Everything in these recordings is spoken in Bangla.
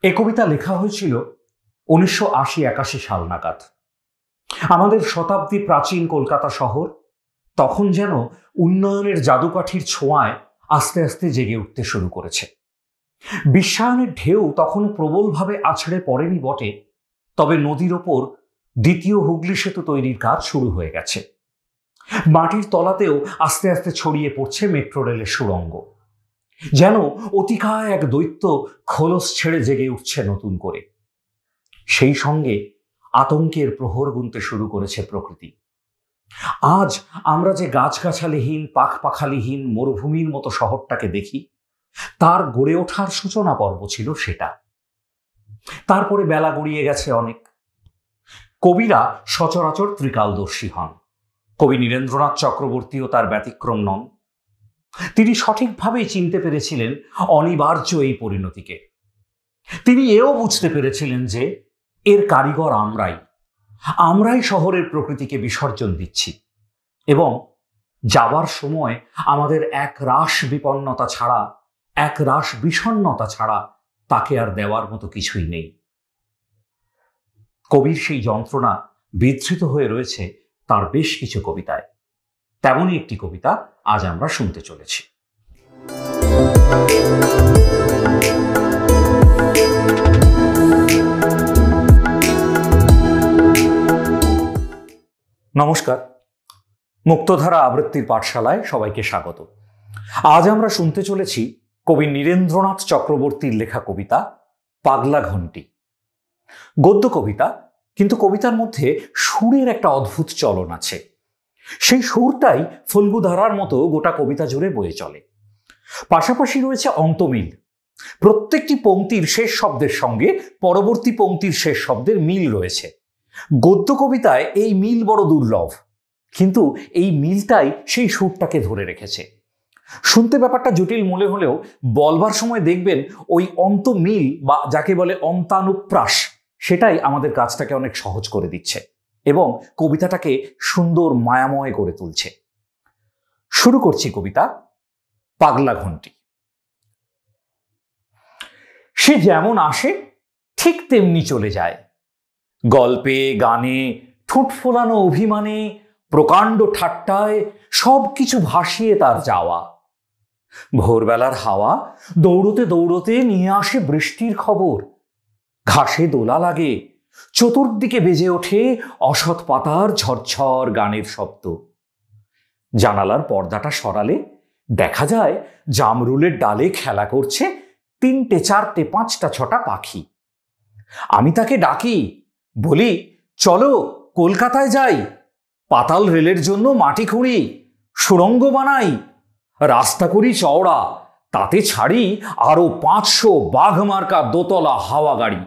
এ কবিতা লেখা হয়েছিল 1980-81 সাল নাগাদ। আমাদের শতাব্দী প্রাচীন কলকাতা শহর তখন যেন উন্নয়নের জাদুকাঠির ছোঁয়ায় আস্তে আস্তে জেগে উঠতে শুরু করেছে। বিশ্বায়নের ঢেউ তখনও প্রবলভাবে আছড়ে পড়েনি বটে, তবে নদীর ওপর দ্বিতীয় হুগলি সেতু তৈরির কাজ শুরু হয়ে গেছে। মাটির তলাতেও আস্তে আস্তে ছড়িয়ে পড়ছে মেট্রো রেলের সুড়ঙ্গ। যেন অতিকায় এক দৈত্য খোলস ছেড়ে জেগে উঠছে নতুন করে। সেই সঙ্গে আতঙ্কের প্রহর গুনতে শুরু করেছে প্রকৃতি। আজ আমরা যে গাছগাছালিহীন পাখপাখালিহীন মরুভূমির মতো শহরটাকে দেখি, তার গড়ে ওঠার সূচনা পর্ব ছিল সেটা। তারপরে বেলা গড়িয়ে গেছে অনেক। কবিরা সচরাচর ত্রিকালদর্শী হন। কবি নীরেন্দ্রনাথ চক্রবর্তীও তার ব্যতিক্রম নন। তিনি সঠিকভাবেই চিনতে পেরেছিলেন অনিবার্য এই পরিণতিকে। তিনি এও বুঝতে পেরেছিলেন যে এর কারিগর আমরাই শহরের প্রকৃতিকে বিসর্জন দিচ্ছি, এবং যাবার সময় আমাদের এক রাশ বিপন্নতা ছাড়া, এক রাশ বিষণ্ণতা ছাড়া তাকে আর দেওয়ার মতো কিছুই নেই। কবির সেই যন্ত্রণা বিধৃত হয়ে রয়েছে তার বেশ কিছু কবিতায়। তেমনই একটি কবিতা আজ আমরা শুনতে চলেছি। নমস্কার, মুক্তধারা আবৃত্তির পাঠশালায় সবাইকে স্বাগত। আজ আমরা শুনতে চলেছি কবি নীরেন্দ্রনাথ চক্রবর্তীর লেখা কবিতা পাগলা ঘণ্টি। গদ্য কবিতা, কিন্তু কবিতার মধ্যে সুরের একটা অদ্ভুত চলন আছে। সেই সুরটাই ফল্গুধারার মতো গোটা কবিতা জুড়ে বয়ে চলে। পাশাপাশি রয়েছে অন্তমিল। প্রত্যেকটি পংক্তির শেষ শব্দের সঙ্গে পরবর্তী পংক্তির শেষ শব্দের মিল রয়েছে। গদ্য কবিতায় এই মিল বড় দুর্লভ, কিন্তু এই মিলটাই সেই সুরটাকে ধরে রেখেছে। শুনতে ব্যাপারটা জটিল মনে হলেও বলবার সময় দেখবেন ওই অন্তমিল বা যাকে বলে অন্তানুপ্রাস, সেটাই আমাদের কাজটাকে অনেক সহজ করে দিচ্ছে এবং কবিতাটাকে সুন্দর মায়াময় করে তুলছে। শুরু করছি কবিতা পাগলা ঘণ্টি। সে যেমন আসে ঠিক তেমনি চলে যায়, গল্পে গানে ঠোঁট ফোলানো অভিমানে প্রকাণ্ড ঠাট্টায় সব কিছু ভাসিয়ে তার যাওয়া। ভোরবেলার হাওয়া দৌড়তে দৌড়তে নিয়ে আসে বৃষ্টির খবর। ঘাসে দোলা লাগে, চতুর্দিকে বেজে ওঠে অসৎ পাতার ঝরঝর গানের শব্দ। জানালার পর্দাটা সরালে দেখা যায় জামরুলের ডালে খেলা করছে 3টে 4টে 5টা 6টা পাখি। আমি তাকে ডাকি, বলি, চলো কলকাতায় যাই, পাতাল রেলের জন্য মাটি খুঁড়ি, সুড়ঙ্গ বানাই, রাস্তা করি চওড়া, তাতে ছাড়ি আরো 500 বাঘমার্কা দোতলা হাওয়া গাড়ি,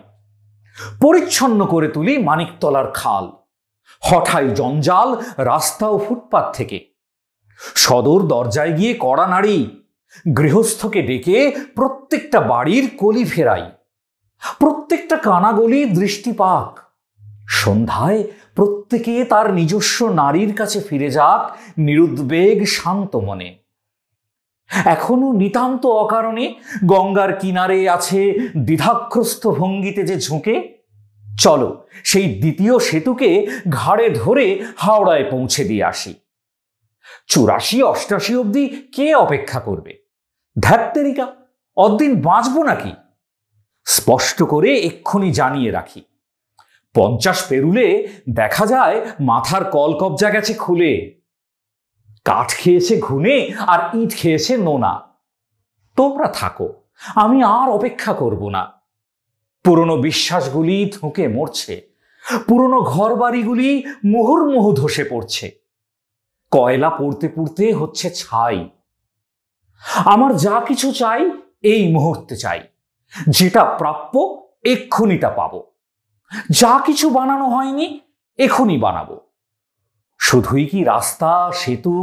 পরিচ্ছন্ন করে তুলি মানিকতলার খাল, হঠাই জঞ্জাল রাস্তা ও ফুটপাত থেকে, সদর দরজায় গিয়ে কড়া নাড়ি, গৃহস্থকে ডেকে প্রত্যেকটা বাড়ির কলি ফেরাই, প্রত্যেকটা কানাগলি দৃষ্টিপাক, সন্ধ্যায় প্রত্যেকে তার নিজস্ব নারীর কাছে ফিরে যাক নিরুদ্বেগ শান্ত মনে। এখনো নিতান্ত অকারণে গঙ্গার কিনারে আছে দ্বিধাগ্রস্ত ভঙ্গিতে যে ঝুঁকে, চলো সেই দ্বিতীয় সেতুকে ঘাড়ে ধরে হাওড়ায় পৌঁছে দিয়ে আসি। 84-88 অবধি কে অপেক্ষা করবে? ধ্যাত্তেরিকা, অদ্দিন বাঁচব নাকি? স্পষ্ট করে এক্ষুনি জানিয়ে রাখি, 50 পেরুলে দেখা যায় মাথার কলকবজা গেছে খুলে, কাঠ খেয়েছে ঘুনে আর ইট খেয়েছে নোনা। তোমরা থাকো, আমি আর অপেক্ষা করব না। পুরনো বিশ্বাসগুলি ধুঁকে মরছে, পুরনো ঘর বাড়িগুলি মুহুর্মুহু ধসে পড়ছে, কয়লা পুড়তে পুড়তে হচ্ছে ছাই। আমার যা কিছু চাই এই মুহূর্তে চাই, যেটা প্রাপ্য এক্ষুনি তা পাবো। যা কিছু বানানো হয়নি এখনই বানাবো। শুধুই কি রাস্তা, সেতু,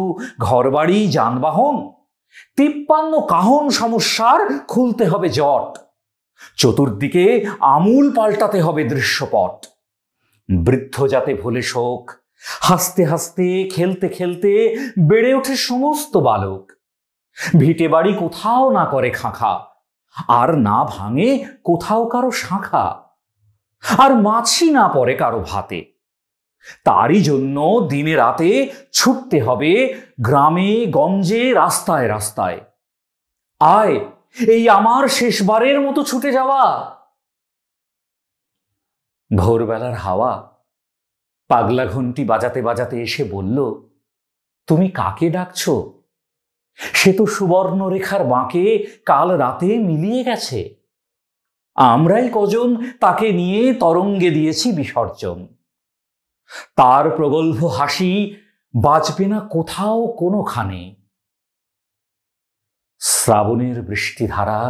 ঘরবাড়ি, যানবাহন? 53 কাহন সমস্যার খুলতে হবে জট, চতুর্দিকে আমূল পাল্টাতে হবে দৃশ্যপট। বৃদ্ধ যাতে ভোলে শোক, হাসতে হাসতে খেলতে খেলতে বেড়ে ওঠে সমস্ত বালক। ভিটে বাড়ি কোথাও না করে খাঁখা, আর না ভাঙে কোথাও কারো শাঁখা, আর মাছি না পড়ে কারো ভাতে। তারই জন্য দিনে রাতে ছুটতে হবে গ্রামে গঞ্জে রাস্তায় রাস্তায়। আয়, এই আমার শেষবারের মতো ছুটে যাওয়া। ভোরবেলার হাওয়া পাগলা ঘন্টি বাজাতে বাজাতে এসে বলল, তুমি কাকে ডাকছো? সে তো সুবর্ণরেখার বাঁকে কাল রাতে মিলিয়ে গেছে। আমরাই কজন তাকে নিয়ে তরঙ্গে দিয়েছি বিসর্জন। তার প্রগল্ভ হাসি বাজবে না কোথাও কোনোখানে। শ্রাবণের বৃষ্টিধারা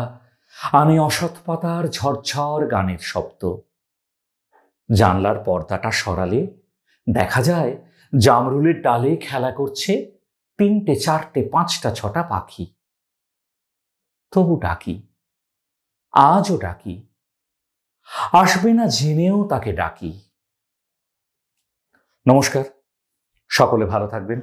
আনে অসৎ পাতার ঝরঝর গানের শব্দ। জানলার পর্দাটা সরালে দেখা যায় জামরুলের ডালে খেলা করছে 3টে 4টে 5টা 6টা পাখি। তবু ডাকি, আজও ডাকি, আসবে না জেনেও তাকে ডাকি। নমস্কার, সকলে ভালো থাকবেন।